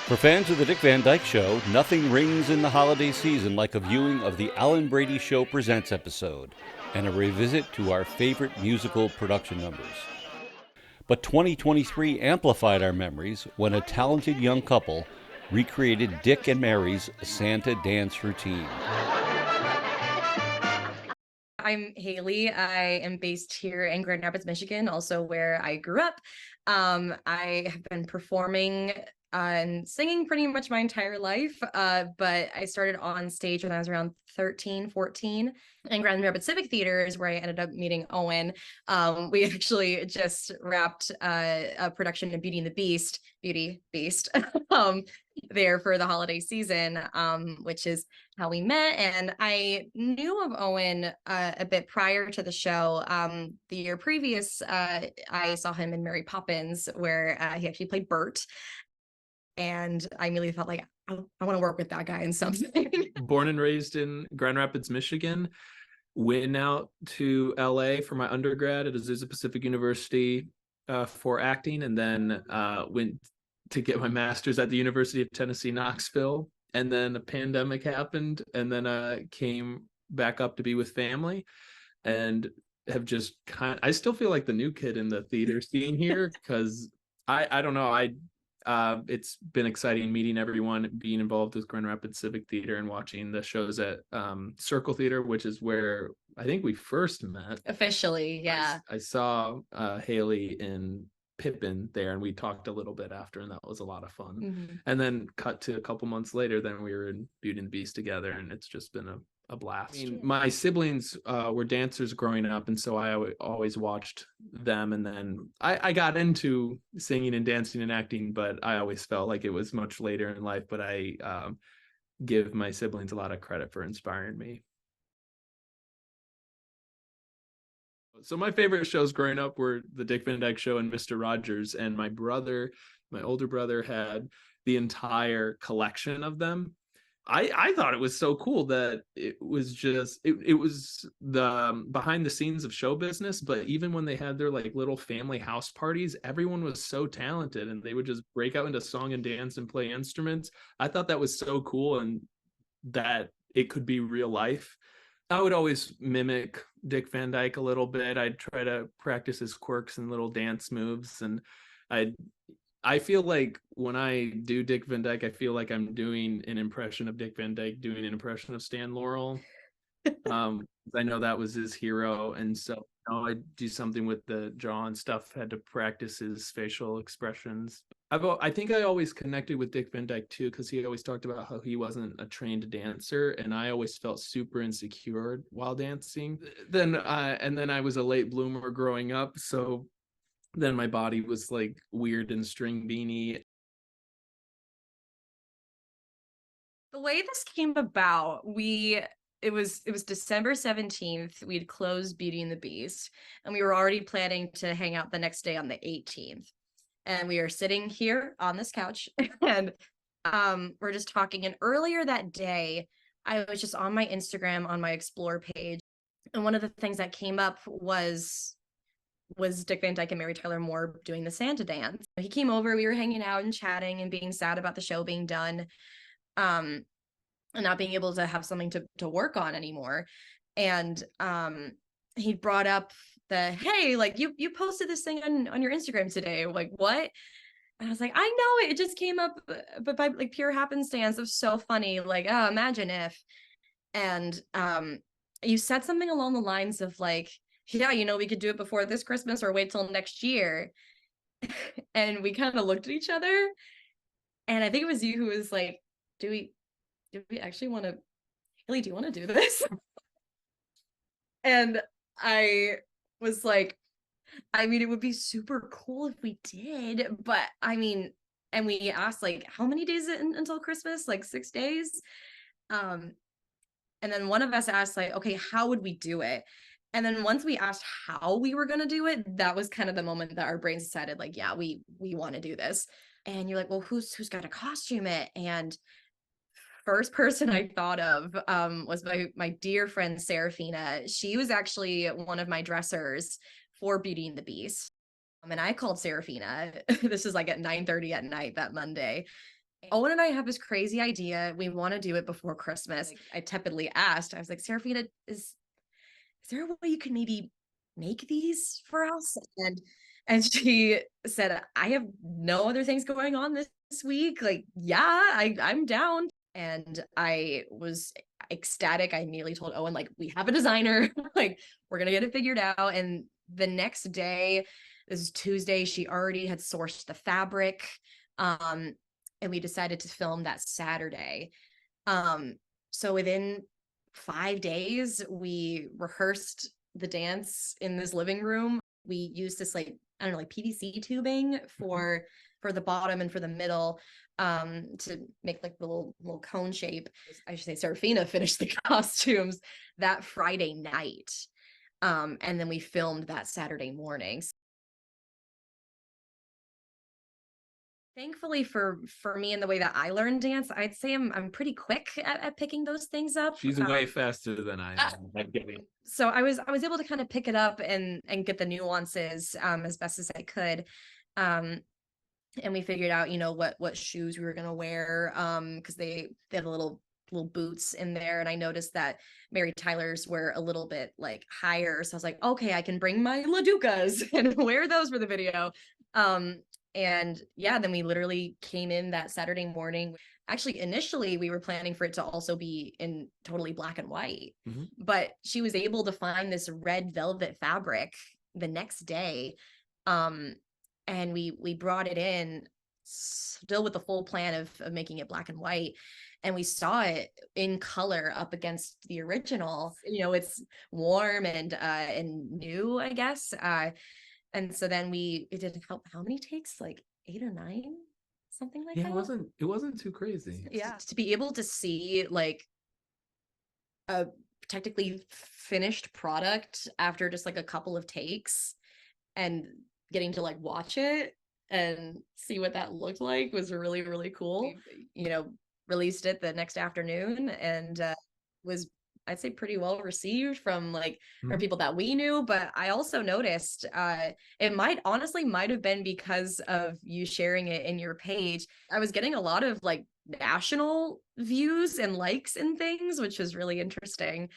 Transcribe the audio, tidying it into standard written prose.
For fans of the Dick Van Dyke Show, nothing rings in the holiday season like a viewing of the Alan Brady Show Presents episode and a revisit to our favorite musical production numbers. But 2023 amplified our memories when a talented young couple recreated Dick and Mary's Santa dance routine. I'm Hailie. I am based here in Grand Rapids, Michigan, also where I grew up. I have been performing and singing pretty much my entire life, but I started on stage when I was around 13, 14. And Grand Rapids Civic Theater is where I ended up meeting Owen. We actually just wrapped a production of Beauty and the Beast, Beauty Beast, there for the holiday season, which is how we met. And I knew of Owen a bit prior to the show. The year previous, I saw him in Mary Poppins, where he actually played Bert. And I immediately felt like, I want to work with that guy in something. Born and raised in Grand Rapids, Michigan. Went out to LA for my undergrad at Azusa Pacific University for acting, and then went to get my master's at the University of Tennessee, Knoxville. And then a pandemic happened, and then came back up to be with family, and have just I still feel like the new kid in the theater scene here, because I don't know, it's been exciting meeting everyone, being involved with Grand Rapids Civic Theater and watching the shows at Circle Theater, which is where I think we first met. Officially, yeah. I saw Hailie in Pippin there, and we talked a little bit after, and that was a lot of fun. Mm-hmm. And then cut to a couple months later, then we were in Beauty and the Beast together, and it's just been a blast. I mean, my siblings were dancers growing up, and so I always watched them. And then I got into singing and dancing and acting, but I always felt like it was much later in life. But I give my siblings a lot of credit for inspiring me. So my favorite shows growing up were the Dick Van Dyke Show and Mr. Rogers. And my older brother, had the entire collection of them. I thought it was so cool that it was just it was the behind the scenes of show business. But even when they had their like little family house parties, everyone was so talented, and they would just break out into song and dance and play instruments. I thought that was so cool, and that it could be real life. I would always mimic Dick Van Dyke a little bit. I'd try to practice his quirks and little dance moves, and I feel like when I do Dick Van Dyke, I feel like I'm doing an impression of Dick Van Dyke doing an impression of Stan Laurel. I know that was his hero, and so I do something with the jaw and stuff. Had to practice his facial expressions. I think I always connected with Dick Van Dyke too, because he always talked about how he wasn't a trained dancer, and I always felt super insecure while dancing. Then I was a late bloomer growing up, so then my body was like weird and string beanie. The way this came about, it was December 17th. We'd closed Beauty and the Beast, and we were already planning to hang out the next day on the 18th. And we are sitting here on this couch, and we're just talking. And earlier that day, I was just on my Instagram, on my Explore page, and one of the things that came up was Dick Van Dyke and Mary Tyler Moore doing the Santa dance. He came over, we were hanging out and chatting and being sad about the show being done, and not being able to have something to work on anymore. And he brought up hey, like you posted this thing on your Instagram today. Like, what? And I was like, I know it just came up, but by like pure happenstance. It was so funny. Like, oh, imagine if. And you said something along the lines of like, yeah, we could do it before this Christmas or wait till next year. And we kind of looked at each other, and I think it was you who was like, do we actually want to, Haley, do you want to do this? And I was like, I mean, it would be super cool if we did, but I mean, and we asked like, how many days until Christmas? Like 6 days. And then one of us asked like, okay, how would we do it? And then once we asked how we were going to do it, that was kind of the moment that our brains decided like, yeah, we want to do this. And you're like, well, who's got to costume it? And first person I thought of was my dear friend Serafina. She was actually one of my dressers for Beauty and the Beast. And I called Serafina. This is like at 9:30 at night that Monday. Owen and I have this crazy idea. We want to do it before Christmas. I tepidly asked, I was like, Serafina, is there a way you could maybe make these for us? And she said, I have no other things going on this week. Like, yeah, I'm down. And I was ecstatic. I immediately told Owen, like, we have a designer, like, we're gonna get it figured out. And the next day, this is Tuesday, she already had sourced the fabric. And we decided to film that Saturday. So within 5 days, we rehearsed the dance in this living room. We used this, like, I don't know, like PVC tubing for the bottom and for the middle, to make like the little cone shape. I should say Serafina finished the costumes that Friday night. And then we filmed that Saturday morning. Thankfully for me and the way that I learned dance, I'd say I'm pretty quick at picking those things up. She's way faster than I am. I'm kidding. So I was able to kind of pick it up and get the nuances as best as I could. And we figured out, you know, what shoes we were gonna wear, because they had a little boots in there, and I noticed that Mary Tyler's were a little bit like higher, so I was like, okay, I can bring my Laducas and wear those for the video. And yeah, then we literally came in that Saturday morning. Actually, initially we were planning for it to also be in totally black and white, but she was able to find this red velvet fabric the next day. And we brought it in still with the full plan of making it black and white. And we saw it in color up against the original. You know, it's warm and new, I guess. And so then it did how many takes? Like 8 or 9, something like that. Yeah, it wasn't too crazy. Yeah. To be able to see like a technically finished product after just like a couple of takes and getting to like watch it and see what that looked like was really, really cool. You know, released it the next afternoon, and was, I'd say, pretty well received from like from people that we knew. But I also noticed it might have been because of you sharing it in your page. I was getting a lot of like national views and likes and things, which was really interesting.